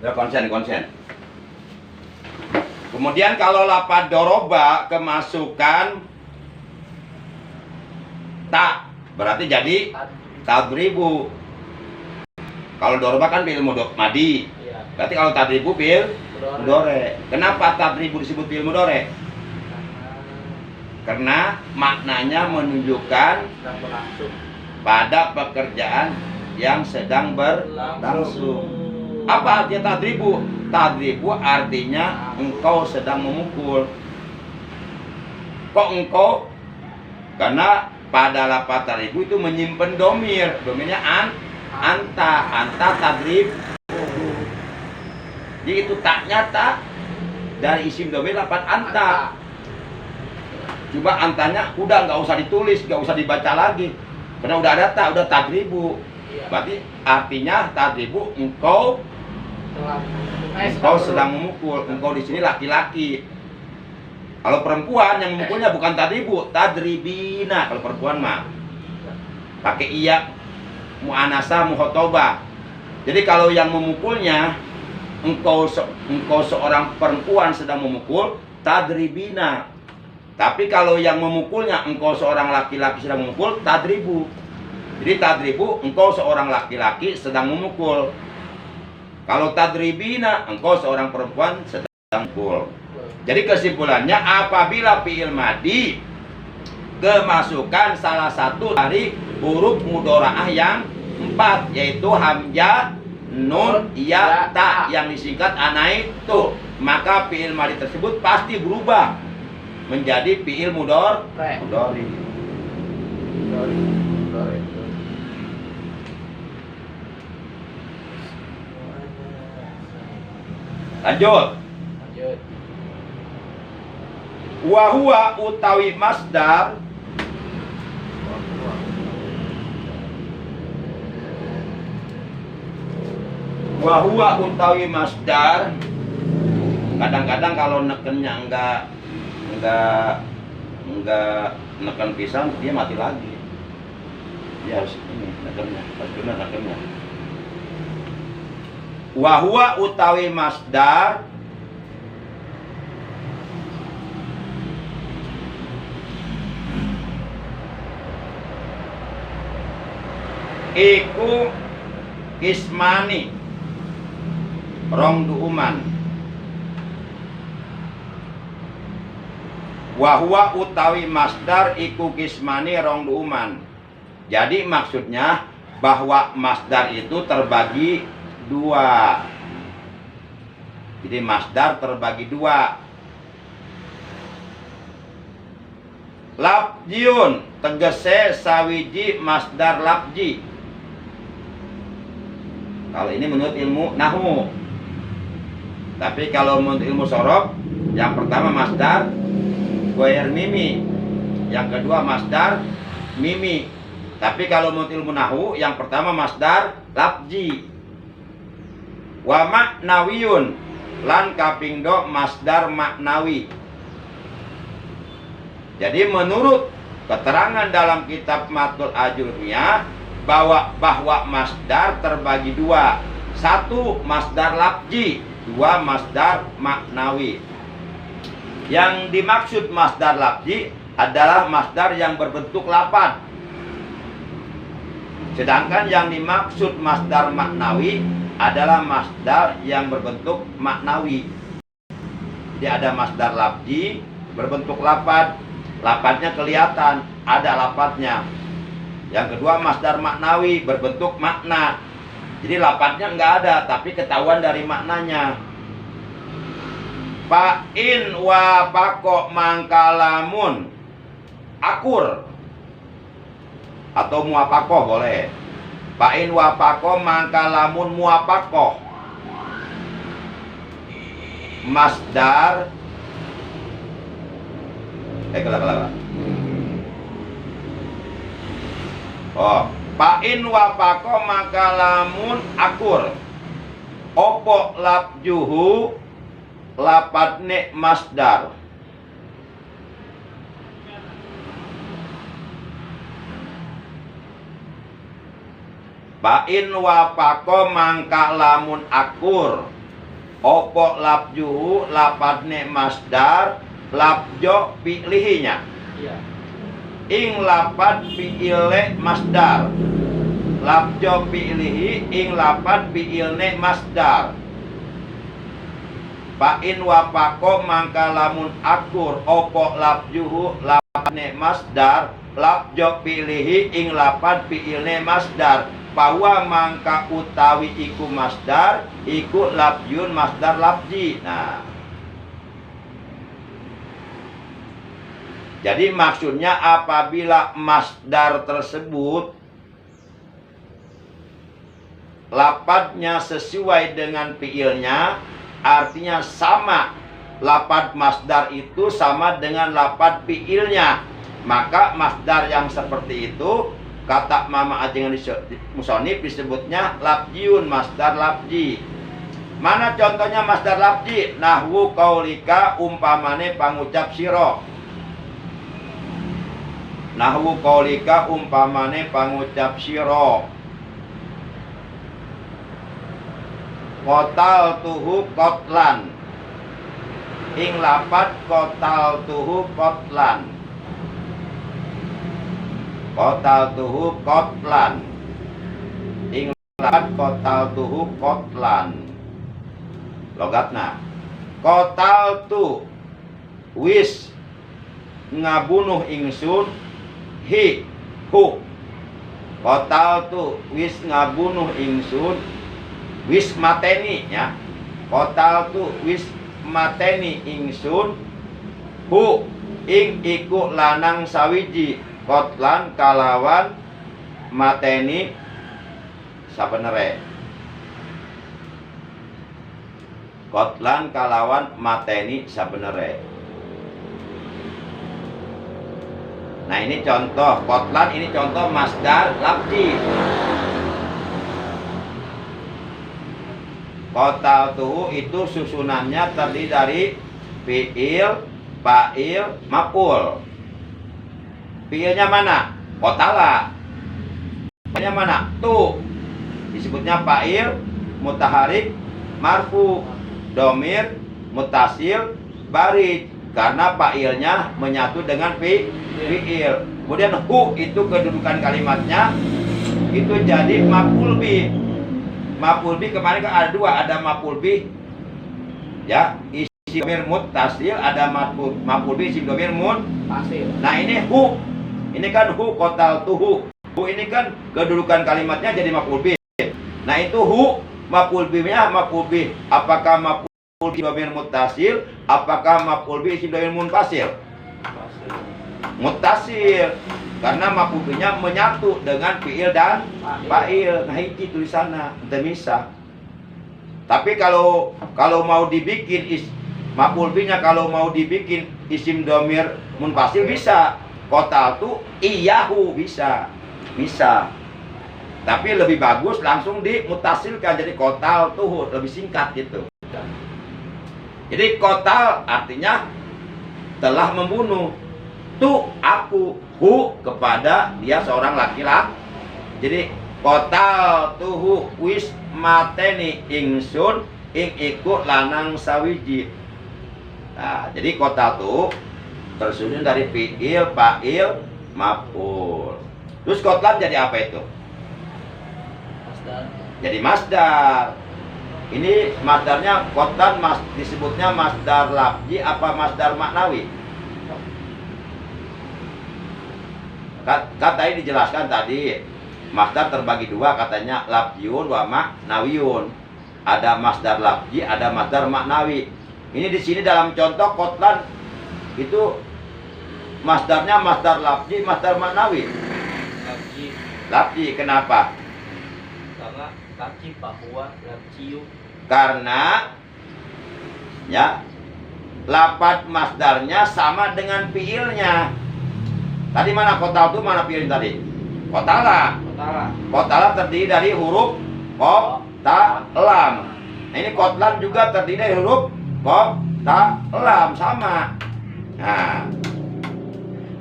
Ya, konsen. Kemudian kalau lafadz doroba kemasukan tak, berarti jadi tadribu. Kalau doroba kan fi'il madi. Berarti kalau tadribu fi'il mudhari. Kenapa tadribu disebut fi'il mudhari? Karena maknanya menunjukkan pada pekerjaan yang sedang berlangsung. Apa artinya tadribu? Tadribu artinya engkau sedang memukul. Kok engkau? Karena pada lafaz tadribu itu menyimpan domir. Domirnya anta tadrib. Jadi itu taknya tak dari isim domir lafaz anta. Coba antanya udah nggak usah ditulis, nggak usah dibaca lagi. Karena udah ada tak, udah tadribu. Berarti artinya tadribu engkau sedang memukul. Engkau di sini laki-laki. Kalau perempuan yang memukulnya bukan tadribu, tadribina. Kalau perempuan mah pakai iya mu'anasah mukhotobah. Jadi kalau yang memukulnya engkau seorang perempuan sedang memukul, tadribina. Tapi kalau yang memukulnya engkau seorang laki-laki sedang memukul, tadribu. Jadi tadribu engkau seorang laki-laki sedang memukul. Kalau tadribina engkau seorang perempuan sedang memukul. Jadi kesimpulannya apabila fi'il madi kemasukan salah satu dari huruf mudharaah yang 4, yaitu hamzah, nun, ya, ta yang disingkat anaitu, maka fi'il madi tersebut pasti berubah menjadi fi'il mudhari. Lanjut. Wahua utawi masdar kadang-kadang kalau nekennya enggak neken pisang dia mati lagi. Dia harus ini nekennya, harus benar nekennya. Wahua utawi masdar iku ismani rong duuman. Wahwa utawi masdar iku kismani rong duuman. Jadi maksudnya bahwa masdar itu terbagi dua. Jadi masdar terbagi dua. Labjiun tegese sawiji masdar labji. Kalau ini menurut ilmu nahwu. Tapi kalau menurut ilmu sorof, yang pertama masdar goyer mimi, yang kedua masdar mimi. Tapi kalau menurut ilmu nahwu, yang pertama masdar labji. Wa maknawiyun lan kapingdo masdar maknawi. Jadi menurut keterangan dalam kitab Matul Ajurmiyah bahwa masdar terbagi dua. Satu masdar labji, dua masdar maknawi. Yang dimaksud masdar labji adalah masdar yang berbentuk lafaz. Sedangkan yang dimaksud masdar maknawi adalah masdar yang berbentuk maknawi. Jadi ada masdar labji berbentuk lafaz. Lafaznya kelihatan, ada lafaznya. Yang kedua masdar maknawi berbentuk makna. Jadi lafaznya enggak ada, tapi ketahuan dari maknanya. Fa'in wa pako mangkalamun akur atau muapakoh boleh. Fa'in wa pako mangkalamun muapakoh. Masdar kelak. Oh, fa'in wa pako mangkalamun akur. Opo labjuhu lapatne masdar. Bain wapako mangka lamun akur. Opo labjuhu lapadne masdar labjo pilihinya. Iya. Ing lapad fi'ile masdar. Labjo pilihi ing lapad fi'ilne masdar. Bain wapako mangka lamun akur. Opo labjuhu lapadne masdar labjo pilihi ing lapad fi'ilne masdar. Bahwa mangka utawi iku masdar iku labjun masdar labji. Nah, jadi maksudnya apabila masdar tersebut lapadnya sesuai dengan fiilnya, artinya sama, lapad masdar itu sama dengan lapad fiilnya, maka masdar yang seperti itu kata mama ajengan musonif disebutnya labjiun masdar labji. Mana contohnya masdar labji? Nahwu qaulika umpamane pangucap siro. Nahwu qaulika umpamane pangucap siro. Kotal tuhu kotlan. Ing lapad kotal tuhu kotlan. Kotal tuhu kotlan. Ing lapad kotal tuhu kotlan. Logatna kotal tu wis ngabunuh ingsun hi hu. Kotal tu wis ngabunuh ingsun wis mateni ya. Kotal tu wis mateni ingsun hu ing iku lanang sawiji. Kotlan kalawan mateni sabenere. Kotlan kalawan mateni sabenere. Nah ini contoh kotlan, ini contoh masdar labji. Kotal tuhu itu susunannya terdiri dari fiil, fa'il, maf'ul. Fiilnya mana? Kotala. Fiilnya mana? Tu. Disebutnya fa'il, mutaharik, marfu, domir, mutasil, barid. Karena fa'ilnya menyatu dengan fiil. Kemudian hu itu kedudukan kalimatnya itu jadi maf'ul bih. Maf'ul bih kemarin kan ada dua, ada maf'ul bih ya isim domir muttasil, ada maf'ul bih isim domir muttasil. Nah ini hu, ini kan hu kotal tuhu. Hu ini kan kedudukan kalimatnya jadi maf'ul bih. Nah itu hu maf'ul bihnya maf'ul bih. Apakah maf'ul bih domir muttasil? Apakah maf'ul bih isim domir munfasil? Muttasil. Karena maf'ul bihnya menyatu dengan fiil dan fa'il. Nah itu tulisannya bisa. Tapi kalau mau dibikin maf'ul bihnya kalau mau dibikin isim domir munfasil bisa. Kotal tu iyahu bisa. Tapi lebih bagus langsung dimutasilkan jadi kotal tuh lebih singkat gitu. Jadi kotal artinya telah membunuh. Tu aku, hu kepada dia seorang laki-laki. Jadi kotal tuhu wis mateni ingsun ing iku lanang sawiji. Nah, jadi kotal tu tersusun dari fiil, fa'il, maf'ul. Terus kotlan jadi apa itu? Masdar. Jadi masdar. Ini masdarnya kotlan disebutnya masdar labji apa masdar maknawi? Tadi dijelaskan tadi masdar terbagi dua katanya labjiun wa maknawiyun. Ada masdar labji, ada masdar maknawi. Ini di sini dalam contoh kotlan itu masdarnya masdar labji, masdar maknawi. Labji kenapa? Karena labji bahwa labjiu. Karena ya lapad masdarnya sama dengan fiilnya. Tadi mana kotal itu mana fiil tadi? Kotala. Kotala terdiri dari huruf kof, ta, lam. Nah ini kotlan juga terdiri dari huruf kof, ta, lam sama. Nah,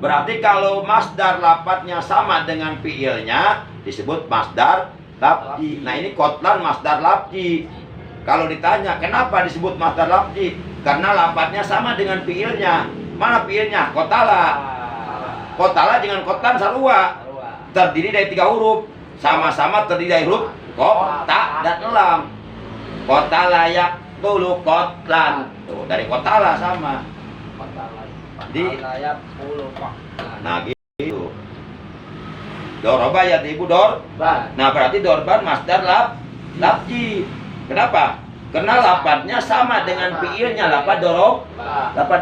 berarti kalau masdar lapatnya sama dengan fiilnya disebut masdar Lafzi. Nah ini kotlan masdar lafzi. Kalau ditanya kenapa disebut masdar lafzi? Karena lafadznya sama dengan fiilnya. Mana fiilnya? Kotala. Kotala dengan kotlan sarua. Terdiri dari 3 huruf. Sama-sama terdiri dari huruf kota dan lam. Kota layak tulu kotlan. Tuh, dari kotala sama. Layak puluh kotlan. Nah gitu. Doroba ya ibu dorban. Nah berarti dorban masdar lafzi. Kenapa? Karena lafadznya sama dengan fiilnya lafadz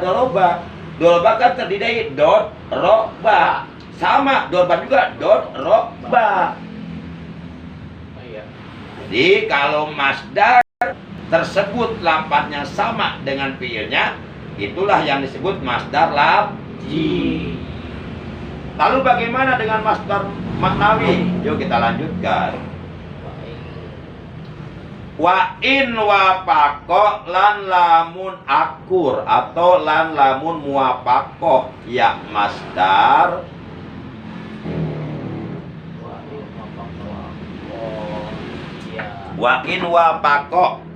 doroba. Doroba kan terdiri dari roba. Sama dorban juga roba. Jadi kalau masdar tersebut lafadznya sama dengan fiilnya, itulah yang disebut masdar lafzi. Lalu bagaimana dengan masdar maknawi? Yuk kita lanjutkan. Wa in wafaqo lan lamun akur atau lan lamun muwafaqoh ya masdar wa in wafaqo.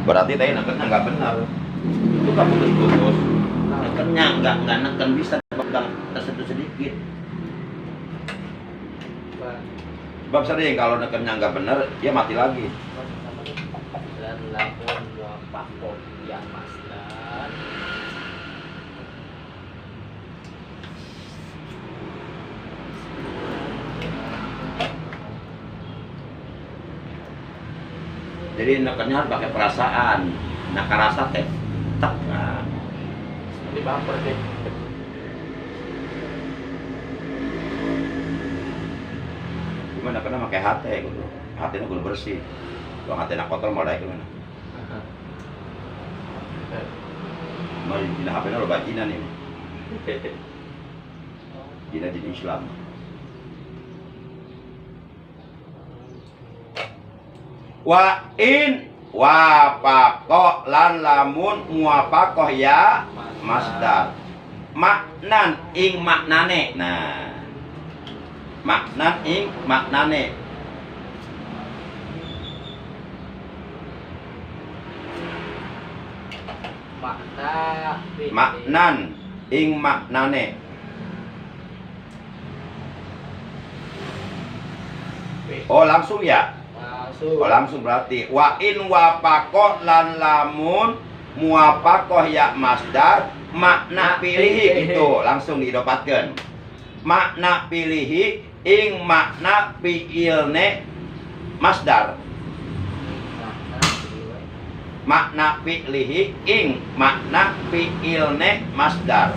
Berarti tadi nekennya nggak benar. Itu kan putus-putus. Nekennya nggak neken bisa pegang tersentuh sedikit. Sebab sering kalau nekennya nggak benar, dia mati lagi. Dan lamun wafaqo ya masdar. Jadi nekennya harus pakai perasaan. Nah karasa teh tak. Nah. Di bumper deh. Gimana kena pakai hati gitu. Hatinya kudu bersih. Kalau hatinya kotor mau daik gimana? Mau dina HP-nya lo bacina nih. Dina jadi Islam. Wa in wafaqo lan lamun muwafaqoh ya masdar. Maknan ing maknane. Nah. Maknan ing maknane. Maknan ing maknane. Oh langsung ya? Oh langsung berarti wa in wafaqo lan lamun muwafaqoh ya masdar makna pilihi gitu langsung didapatkan. Makna pilihi ing makna fiilne masdar. Makna fi'lihi ing makna fi'ilne masdar.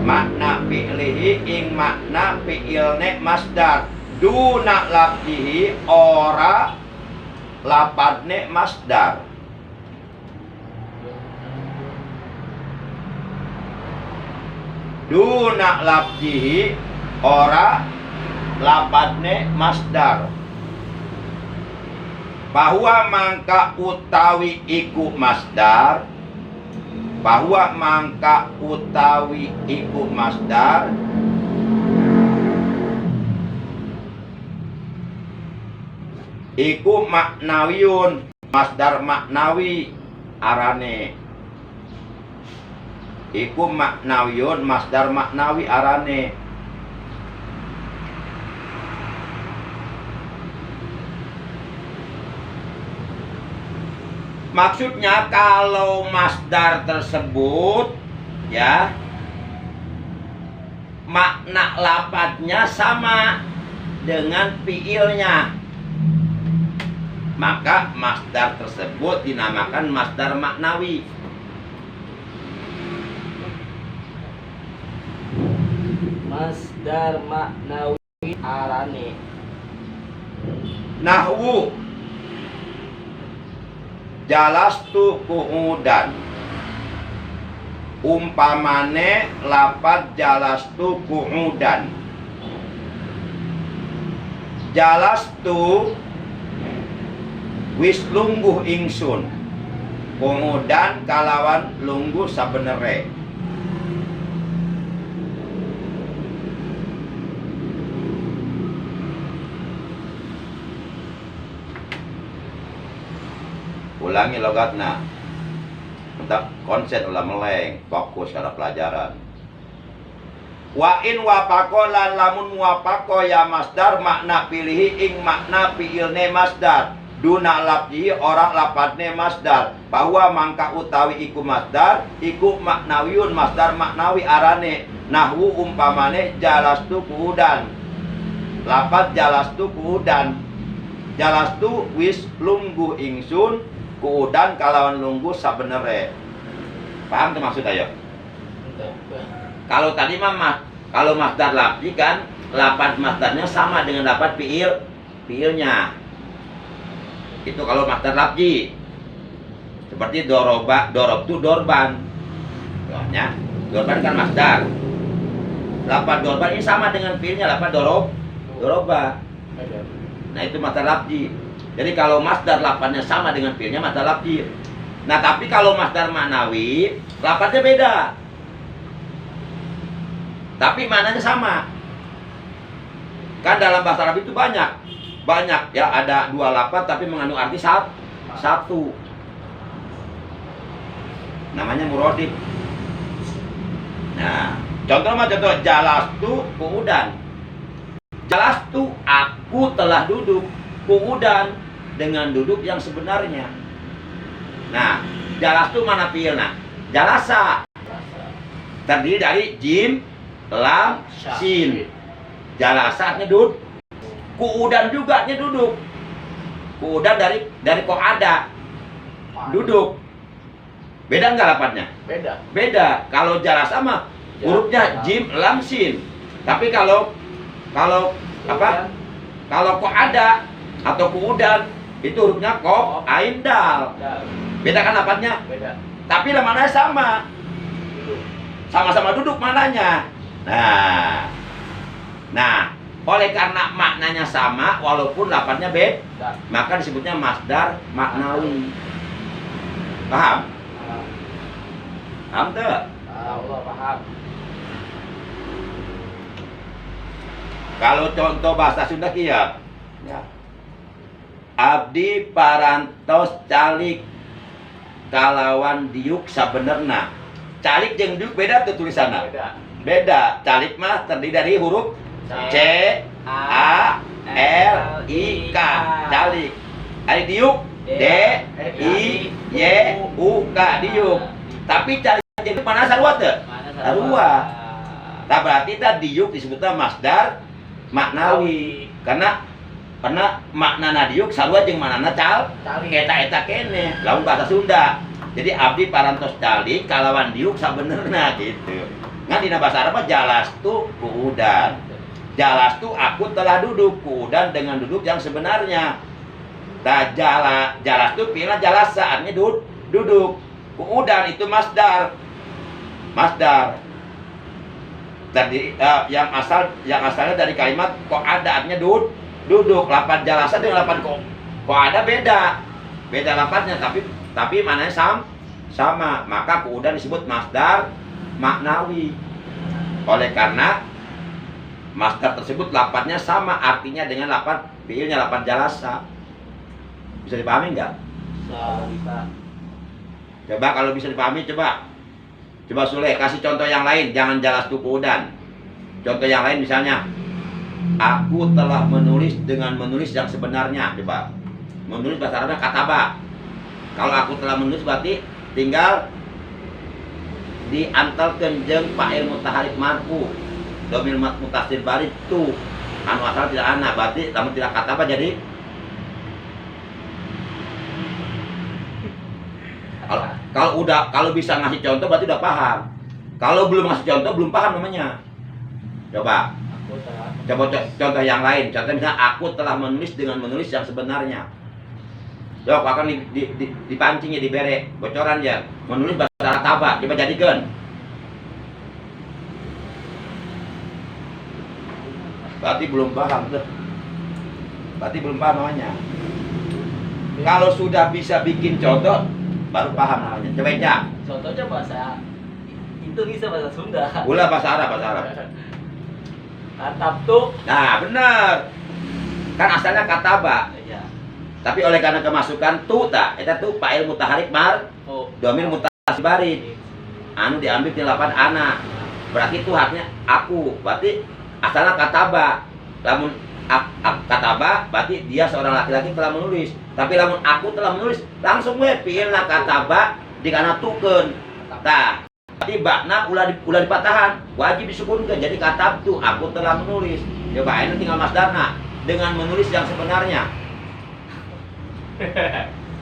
Makna fi'lihi ing makna fi'ilne masdar. Duna lafzihi ora lapadne masdar. Duna lafzihi ora lapadne masdar. Bahwa mangka utawi iku masdar. Bahwa mangka utawi iku masdar. Iku maknawiyun. Masdar maknawi arane. Iku maknawiyun. Masdar maknawi arane. Maksudnya kalau masdar tersebut ya makna lafadznya sama dengan fiilnya, maka masdar tersebut dinamakan masdar maknawi. Masdar maknawi arane. Nahwu jalastu qu'udan. Umpamane lafaz jalastu qu'udan. Jalastu wis lungguh ingsun. Qu'udan kalawan lungguh sabenere. Ulangi logatna. Untuk konsen ulah meleng, fokus pada pelajaran. Wa in wapako lan lamun wapako ya masdar makna pilihi ing makna fiilne masdar. Duna labji orang lapatne masdar. Bahwa mangka utawi iku masdar, iku maknawiun masdar maknawi arane. Nahwu umpamane jalastu kuudan. Lapat jalastu kuudan. Jalastu wis lungguh ingsun kuudan kalawan lungguh sabenere. Paham tuh maksud ayo? Kalau tadi mah kalau masdar labji kan lapat masdarnya sama dengan lapat fiilnya. Itu kalau masdar labji. Seperti doroba, dorob itu dorban. Contohnya, dorban kan masdar. Lapat dorban ini sama dengan fiilnya lapat doroba. Nah itu masdar labji. Jadi kalau masdar lapatnya sama dengan fiilnya masdar labji. Nah tapi kalau masdar maknawi lapatnya beda. Tapi maknanya sama. Kan dalam bahasa Arab itu banyak ya, ada dua lapat tapi mengandung arti satu. Namanya murodif. Nah, contoh jalastu kuudan. Jalastu aku telah duduk. Kuudan dengan duduk yang sebenarnya. Nah, jalastu mana fiilna? Jalasa. Terdiri dari jim, lam, sin. Jalasa nyedut. Kuudan juga duduk. Kuudan dari ada. Duduk. Beda enggak lapatnya? Beda. Kalau jalasa mah hurufnya jim, lam, sin. Tapi kalau apa? Kalau ada atau kuudan itu hurufnya ko, ain, dal. Beda kan lapatnya? Beda. Tapi mananya sama. Sama-sama duduk mananya. Nah, oleh karena maknanya sama walaupun lapatnya beda, maka disebutnya masdar maknawi. Paham? Paham tuh? Allah paham. Kalau contoh bahasa Sunda kia, ya. Abdi parantos calik kalawan diuk sabenerna. Calik jeung diuk beda tuh tulisanna. Beda. Calik mah terdiri dari huruf C, A, L, I, K. Calik. Ari diuk D, I, Y, U, K. Diuk. Tapi calik jeung diuk mana sarua teu? Sarua. Nah berarti tadi diuk disebutnya masdar maknawi. Karena makna diuk sarua jeung manana eta kene lamun bahasa Sunda. Jadi abdi parantos calik kalawan diuk sabenerna gitu. Ngan dina bahasa Arab jalastu kuudan. Jalastu aku telah duduk, kuudan dengan duduk yang sebenarnya. Jalastu fiilna jalasa artinya duduk. Kuudan itu masdar. Tadi yang asalnya dari kalimat kok ada artinya duduk. Lapan jalasa dengan lapan kok ada beda lapatnya tapi mananya sama. Maka kuudan disebut masdar maknawi. Oleh karena masdar tersebut lapatnya sama artinya dengan lapat fiilnya lapat jalasa. Bisa dipahami enggak? Bisa. Coba kalau bisa dipahami coba Sule kasih contoh yang lain, jangan jalastu kuudan. Contoh yang lain misalnya aku telah menulis dengan menulis yang sebenarnya. Coba menulis bahasa Arabnya kataba. Kalau aku telah menulis berarti tinggal diantarkan jeung fa'il mutaharrik marfu. Domir mutasil barid tu anu asal tidak ana, berarti namun tidak kataba jadi kalau bisa ngasih contoh berarti udah paham. Kalau belum ngasih contoh belum paham namanya. Coba contoh yang lain. Contoh misalnya aku telah menulis dengan menulis yang sebenarnya. Dok, akan dipancing ya, dibere bocoran ya. Menulis bahasa kataba, coba jadikan. Berarti belum paham tuh. Berarti belum paham namanya. Kalau sudah bisa bikin contoh baru paham namanya. Coba Cak. Contohnya bahasa itu bisa bahasa Sunda. Ulah bahasa Arab. Katabtu. Nah, benar. Kan asalnya kataba. Iya. Tapi oleh karena kemasukan tu tak, eta tu fa'il mutaharik mar Oh. domir mutasil barid. Anu diambil di lapan anak. Berarti itu haknya aku. Berarti asalnya kataba. Lamun kataba berarti dia seorang laki-laki telah menulis. Tapi lamun aku telah menulis langsung we fi'ilna kataba dikana tukeun. Tah, berarti bakna ulah dipatahan, wajib disukunkeun. Jadi katabtu aku telah menulis. Coba ini tinggal masdarna dengan menulis yang sebenarnya.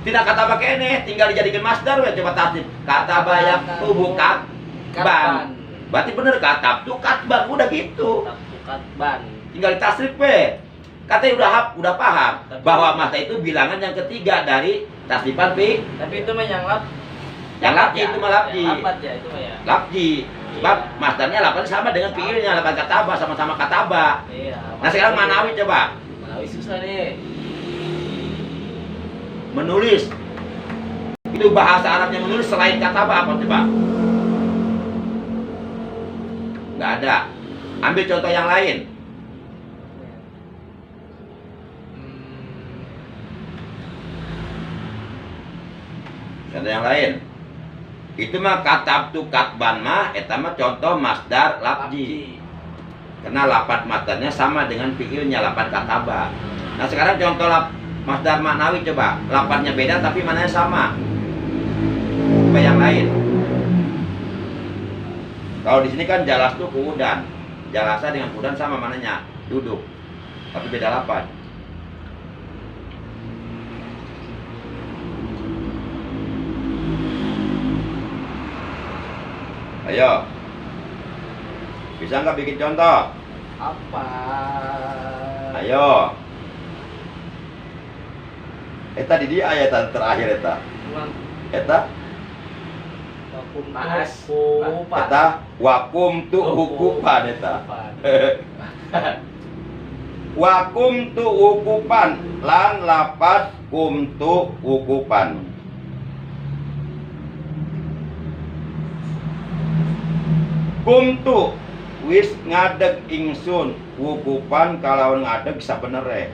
Tidak kataba kene, tinggal dijadikan masdar we coba tasdid. Kataba yaktubu katban. Berarti bener katabtu katban udah gitu. Katban. Tinggal tasrif we. Katanya udah paham bahwa mata itu bilangan yang ketiga dari tasrifan fi. Tapi itu mah yang lap. Yang lapji itu mah lapji. Yang lapat ya itu mah ya. Lapji. Sebab masdarnya lapan sama dengan fiilnya, lapan kataba sama-sama kataba. Iya. Nah sekarang manawi coba. Manawi susah nih. Menulis. Itu bahasa Arabnya menulis selain kataba apa coba? Nggak ada. Ambil contoh yang lain. Contoh yang lain. Itu mah katabtu katban mah eta mah contoh masdar lapji. Karena lapat masdarnya sama dengan fiilnya lapat kataba. Nah, sekarang contoh masdar maknawi coba. Lapatnya beda tapi mananya sama. Coba yang lain. Kalau di sini kan jalas tuh kuudan. Jalasa dengan kuudan sama mananya, duduk. Tapi beda lapat. Ayo, bisa nggak bikin contoh? Apa? Ayo. Eta di dia ayat terakhir eta. Eta, eta wakum tu hukupan eta. Wakum tu hukupan lan lapat kum tu hukupan. Kumtu wis ngadeg ingsun wukupan kalau ngadeg sabenere.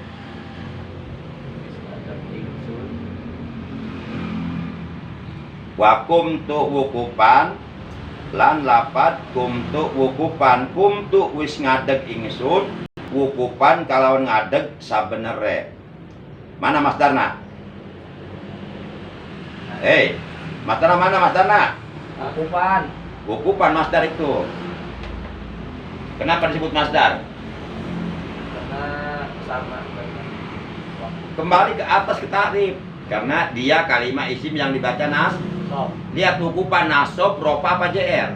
Wa kumtu wukupan lan lapat kumtu wukupan. Kumtu wis ngadeg ingsun wukupan kalau ngadeg sabenere. Mana masdarna? Masdarna mana masdarna? Wukupan. Wukupan masdar itu. Kenapa disebut masdar? Karena sama. Kembali ke atas ke takrif. Karena dia kalimat isim yang dibaca Sob. Lihat wukupan nasob, rofa apa JR?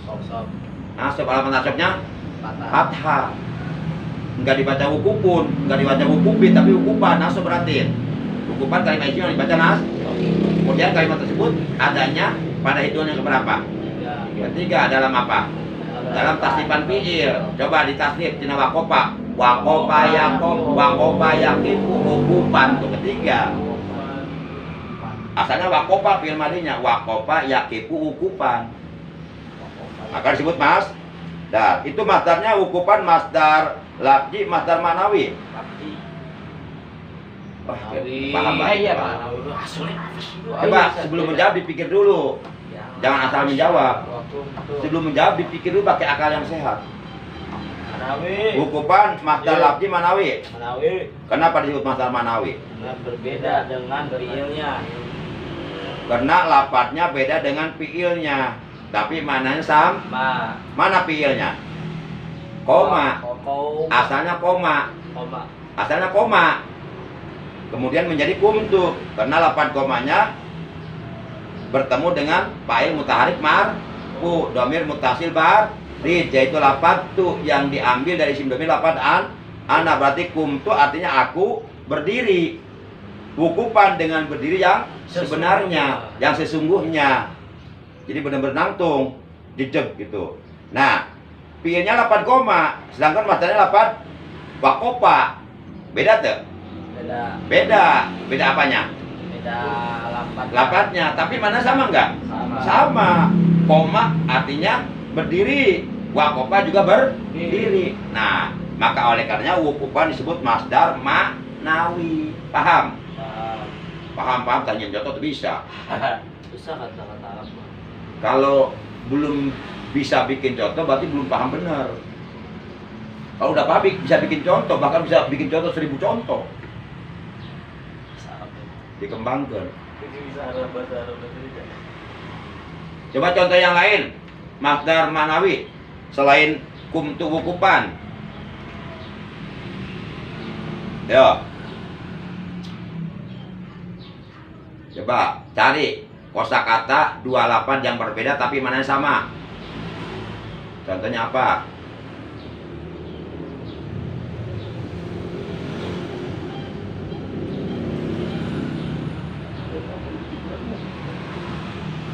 Sob. Nasob, alamat nasobnya Patah. fathah. Enggak dibaca wukupun, enggak dibaca wukupi, tapi wukupan, nasob berarti. Wukupan kalimat isim yang dibaca Kemudian kalimat tersebut adanya pada hitungan yang keberapa? Ketiga dalam apa? Dalam tasrifan fi'il. Coba ditasrif tina wakopa. Wakopa yakifu wukupan itu ketiga. Asalnya wakopa fi'il madinya, wakopa yakifu wukupan. Maka disebut mas. Dar, itu masdarnya wukupan, masdar lapji, masdar manawi. Paham Pak? Iya, Pak. Coba sebelum menjawab dipikir dulu. Jangan asal menjawab. Sebelum menjawab dipikir dulu pakai akal yang sehat. Manawi. Wukupan masdar lapji manawi. Manawi. Kenapa disebut masdar manawi? Berbeda dengan fiilnya. Karena lapatnya beda dengan fiilnya. Tapi mananya sama. Mana fiilnya? Koma. Asalnya koma. Asalnya koma. Kemudian menjadi kumtu. Karena lapan komanya bertemu dengan fa'il mutaharik marfu, domir mutasil barid, yaitu lapat tu yang diambil dari isim domir lapat ana. Berarti kumtu artinya aku berdiri. Wukupan dengan berdiri yang sebenarnya, yang sesungguhnya. Jadi benar-benar nangtung, jejeg gitu. Nah, fiilnya lapat koma, sedangkan masdarnya lapat wakopa. Beda tuh? Beda apanya? Beda Lapatnya, tapi mana sama enggak? Sama. Koma artinya berdiri, wakopa juga berdiri. Nah, maka oleh karenanya wukupan disebut masdar maknawi. Paham? paham tanjim contoh tuh bisa. Susah kata-kata Arab mah. Kalau belum bisa bikin contoh berarti belum paham benar. Kalau udah paham bisa bikin contoh, bahkan bisa bikin contoh 1000 contoh. Bahasa Arab ya. Dikembangkan. Ini bisa Arab, bahasa Arab Indonesia. Coba contoh yang lain. Masdar ma'nawi selain kumtu wukupan. Yo. Coba cari kosakata 28 yang berbeda tapi mana yang sama. Contohnya apa?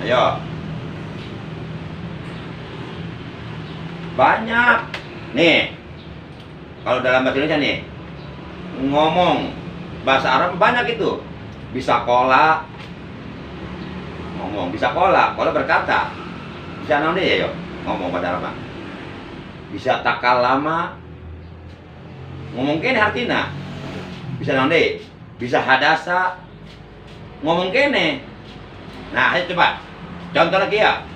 Ayo. Banyak. Nih. Kalau dalam bahasa Indonesia nih, ngomong bahasa Arab banyak itu. Bisa kola. Ngomong bisa kola berkata. Bisa naon deh ya, yo. Ngomong pada Arab. Bisa takalama. Ngomong kene artina. Bisa naon deh? Bisa hadasa. Ngomong kene. Nah, ayo coba. Contoh lagi ya.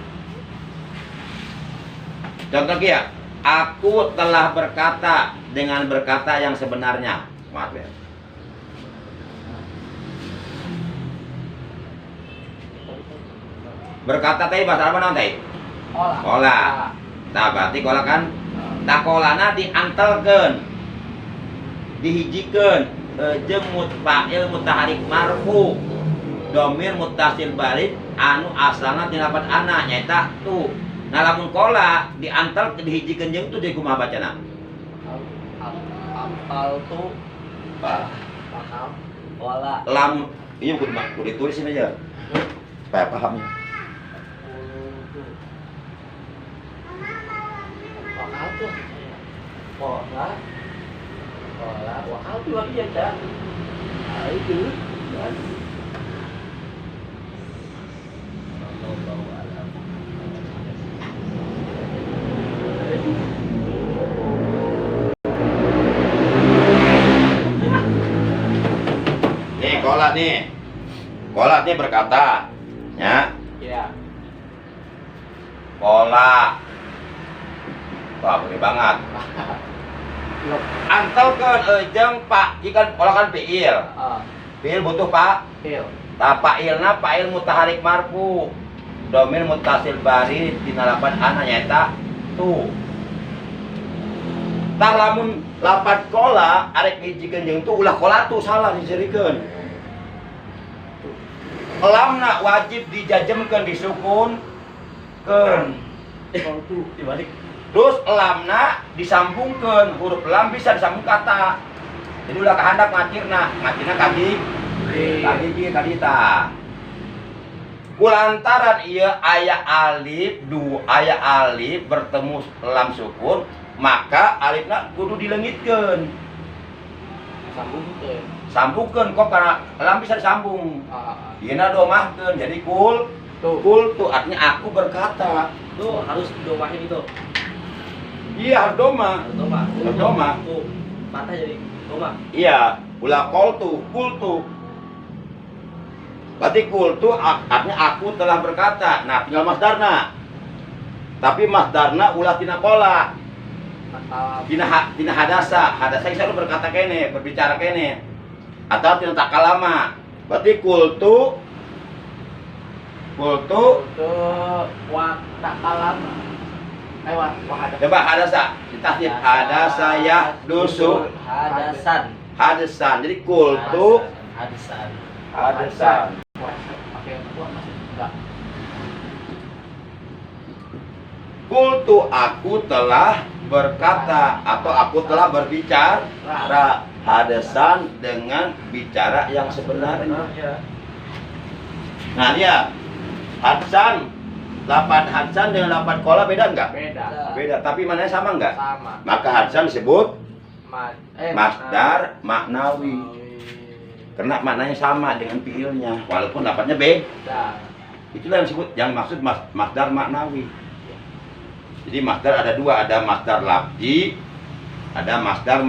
Contoh lagi ya. Aku telah berkata dengan berkata yang sebenarnya. Maaf ya. Berkata tadi bahasa Arab naon tadi? Kola. Nah, berarti kola kan takolana diantelkeun. Dihijikeun jeung fa'il mutaharik marfu. Domir mutasil barid anu asalna tina lapan ana nyaeta tu. Nah lamun kola diantel dihijikeun jeung tu jadi kumaha bacana? Apal tuh bakal kola. Lam ieu kudu ditulisin aja. Supaya pahamnya. Wakal tuh kola wakal tuh lagi aja. Nah itu kan. Nih kola nih. Kola nih berkata, ya. Iya. Kola. Wah, gede banget. Antelkeun jeung pak jika kola kan fiil. Fiil butuh pak. Pil. Tah fa'ilna fa'il mutaharik marfu. Domir mutasil bari tina lapan ana nyaeta tu. Tah lamun lapan kola arek hijikeun jeung tu ulah kola tu salah disirikeun. Lamna wajib dijajemkeun disukun keun. Kalau tuh dibalik. Terus lamna disambungkeun, huruf lam bisa disambung kata. Jadi ulah kahandap ngacirna kadi kadita. Kulantaran ieu aya alif bertemu lam sukun, maka alifna kudu dileungitkeun. Sambungkeun kok karena lam bisa disambung. Dieuna domahkeun jadi kul tu artinya aku berkata. Tuh harus domahin itu. Iya harus doma. Harus doma. Tuh patah jadi doma. Iya, ulah kul tu. Berarti kul tu artinya aku telah berkata. Nah, tinggal masdarna. Tapi masdarna ulah tina kola. Tina hadasa. Hadasa bisa lu berkata kene, berbicara kene. Atau tina takalama. Berarti kul tu wa takalama. Coba hadasa. Ditahdir hadasa ya dusu. Hadasan. Jadi kul tu hadasan. Pakai buat masih enggak. Kultu aku telah berkata atau aku telah berbicara hadasan dengan bicara yang sebenarnya. Nah dia hadsan, lapan hadsan dengan lapan kola beda enggak? Beda, tapi mananya sama enggak? Sama. Maka hadsan disebut masdar Masdar maknawi. Karena maknanya sama dengan fiilnya, walaupun lapannya beda. Itulah yang disebut yang maksud masdar maknawi. Jadi masdar ada dua, ada masdar lafzi, ada masdar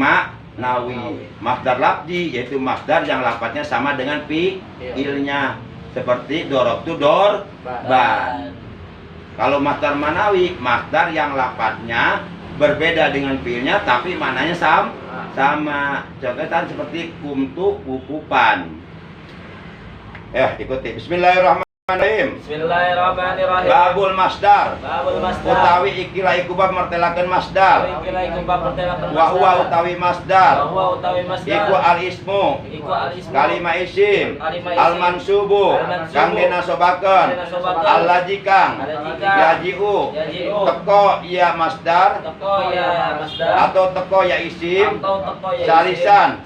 nawi. Masdar lafzi yaitu masdar yang lafadznya sama dengan fiilnya. Seperti dorobtu dorban. Kalau masdar manawi, masdar yang lafadznya berbeda dengan fiilnya tapi maknanya sama. Contohnya seperti kumtu kukupan. Ya, ikuti. Bismillahirrahmanirrahim. Bismillahirrahmanirrahim. Babul masdar. Babul masdar. Utawi ikilah iku bab mertelakeun masdar. Ikilah iku bab mertelakeun Wa huwa utawi masdar. Wa huwa utawi masdar. Iku al ismu. Iku al ismu. Kalima isim. Kalima isim. Al mansubu. Kang dinasobakeun. Al lajikang. Yaji'u. Teko ya masdar. Teko ya masdar. Atau teko ya isim. Atau teko ya Salisan.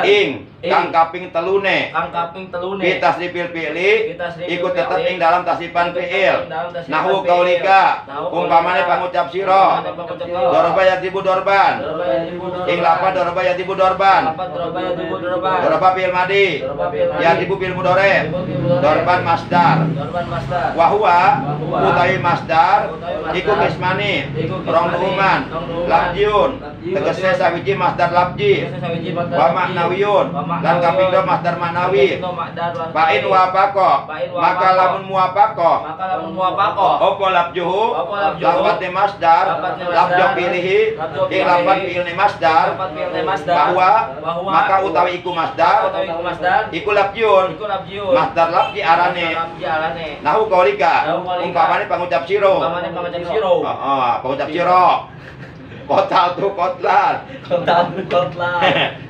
Ing. Ing. Kang kaping telune. Kang kaping telune. Fi tasrifil fi'li. Iku tetep ing dalam tasrifan fi'il. Nahu fi'il. kaulika. Umpamane pangucap sira. Doroba yatibu dorban. Ing lafaz doroba yatibu dorban. Doroba fi'il madi. Yatibu fi'il mudhari. Dorban masdar. Wa huwa utawi masdar iku kismani. Rong duman. Lafziun. Tegese sawiji masdar lafzi. Wa maknawiyun. Lan kapindo masdar maknawi. Fa'in wafaqo. Maka lamun muwafaqo. Opo lafjuhu. Lafadne masdar. Lafjo pilihi. Ing lafad fi'ilne masdar. Bahwa maka utawi iku masdar. Iku lafjun. Masdar lafji arane. Nahu kaulika. Umpamane pangucap sira. Pangucap sira. Kotal tu kotlan.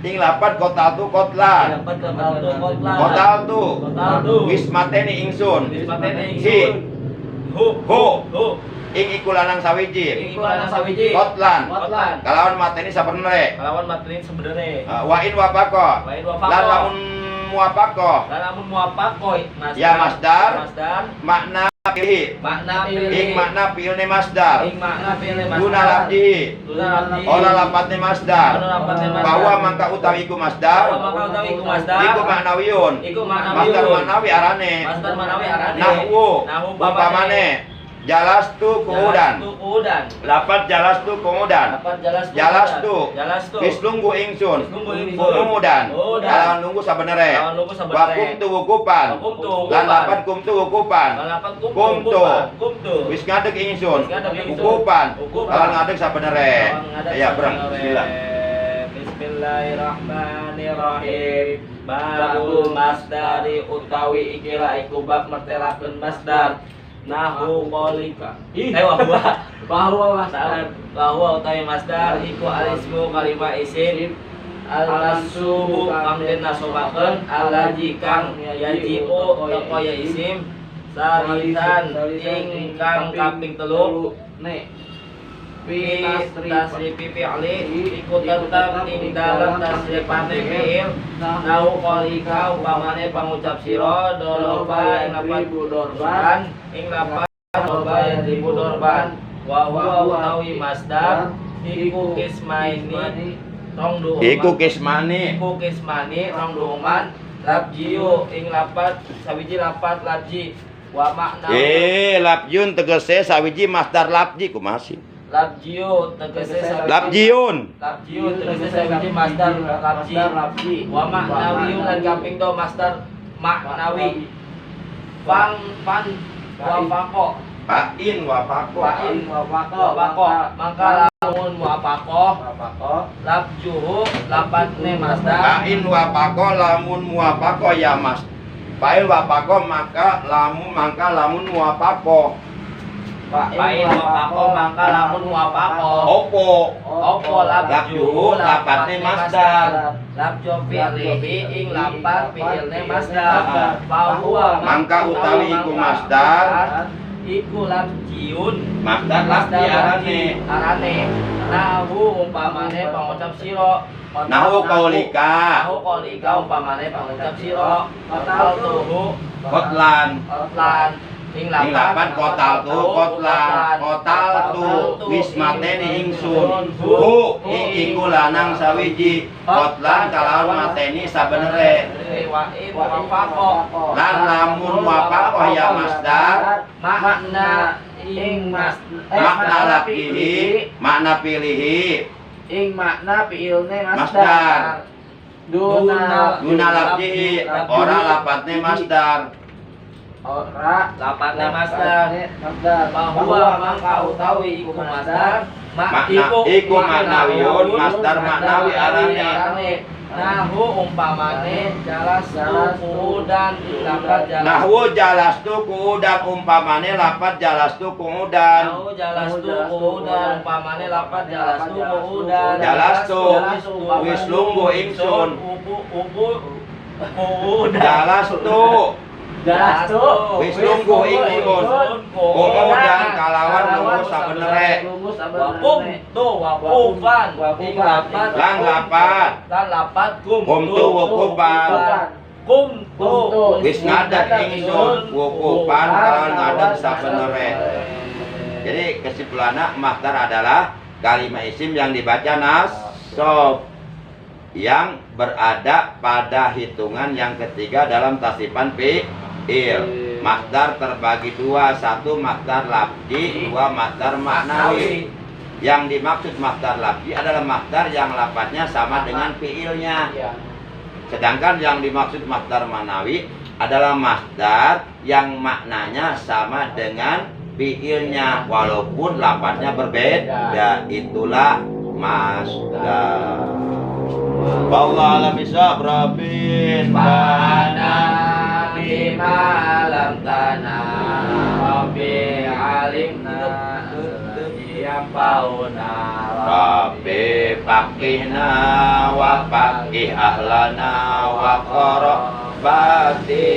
Ing lapat kotal tu kotlan. Kotal tu. Wismateni ingsun. Hi. Hu. Ing iku lanang sawiji. Kotlan. Kalawan mateni sabenere. Wa in wafaqo. Lan lamun muwafaqo. Ya masdar. Makna pilih. Ing makna fi'ilne masdar. Guna lafzi. Ora lafadzne masdar. Bahwa mangka utawi iku masdar. Iku maknawiyun. Masdar maknawi arane. Nahwu. Umpamane jalastu kuudan. Lafaz jalastu kuudan. Jalastu. Wis lungguh ingsun. Kuudan. Kalawan lungguh sabenere. Wa kumtu wukupan. Lan lafaz kumtu wukupan. Kumtu. Wis ngadeg ingsun. Wukupan. Kalawan ngadeg sabenere. Ya, Brang. Bismillah. Bismillahirrahmanirrahim. Babul masdari utawi ikilah iku bab mertelakeun masdar. Nahu qaulika. Bahwa utawi masdar iku alismu kalimah isim al mansubu kang dinasobakeun allazi kang yaji'u teko ya isim salisan ing kang kaping 3 fi tasrifi fi'li iku tetep ing dalam tasrifane fi'il. Nahu qaulika umpamane pangucap sira doroba ing lafaz dorban ing lafaz doroba yadribu dorban. Wa huwa utawi masdar iku kismaini rong duman. Iku kismani rong duman labjiu ing lafaz sawiji lafaz labji wa makna lafjun tegese sawiji masdar lafji ku masih. Labjiu tegese Labjiun tegese sawiji masdar labji wa maknawiyun lan kaping 2 masdar maknawi. Pan wafaqo. Fa'in wafaqo. Maka lamun muwafaqo labjuhu lafadzne masdar. Fa'in wafaqo lamun muwafaqo ya mas. Fa'in wafaqo maka lamun muwafaqo. Fa'in wafaqo maka lamun muwafaqo. Opo labjuhu lafadzne masdar. Labjo fi'lihi ing lafadz fi'ilne masdar. Bahwa Mangka utawi iku masdar. Iku labjiun Masdar lafzi arane. Nahu umpamane pangucap sira. Nahu kaulika umpamane pangucap sira. Kotal tuhu kotlan. Ing lapan kotal tu wismateni ingsun. Hu iku lanang sawiji. Kotlan kalawan mateni sabenere. Lan lamun wafaqo ya masdar. Makna Makna pilihi ing makna fiilne Masdar. masdar. Duna Duna labji ora lapatne masdar. ora Lapatne masdar. masdar. Bahwa mangka utawi iku masdar Makna iku maknawiyun masdar maknawi arane. Nahu umpamane jalas dan lapat jalas. Nahwu jalastu qu'udan umpamane lapat jalastu qu'udan. Nahu jalastu dan umpamane lapat jalastu qu'udan. Jalastu wis lungguh ingsun. Ubu qu'udan. Jalastu Jalastu wis lungguh ingsun. Qu'udan kalawan lungguh sabenere. Wakum tu wakufan ing lapat Lan lapat lan lapat kum tu wukupan. kum tu Wis ngadeg ingsun wukupan kalawan ngadeg sabenere. Jadi kesimpulannya masdar adalah kalimat isim yang dibaca nasab yang berada pada hitungan yang ketiga dalam tasrifan fi'il. Masdar terbagi dua, satu masdar lafzi, dua masdar maknawi. Yang dimaksud masdar lafzi adalah masdar yang lafadznya sama dengan fi'ilnya. Sedangkan yang dimaksud masdar maknawi adalah masdar yang maknanya sama dengan fi'ilnya walaupun lafadznya berbeda. Itulah masdar. Wallahu a'lam bishawab. Rabbin Bana bima lam tanah Rabbi alimna yang pauna Rabbi faqihna wa faqih ahlana wa qarabati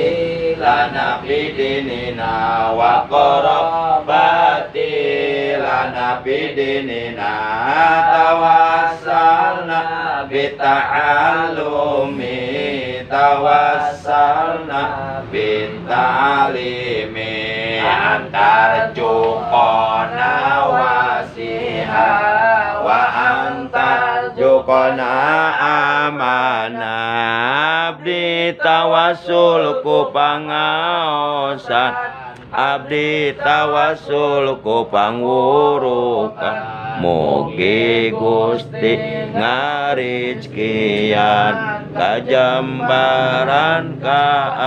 lana bidinina wa qarabati lana bidinina tawassalna bita'allumi tawassalna bita'alimi antar jukona wasiha wa antar jukona amana abdi tawasul ku pangaosan abdi tawasul ku pangwurukan mugi Gusti ngarizkian kajambaran ka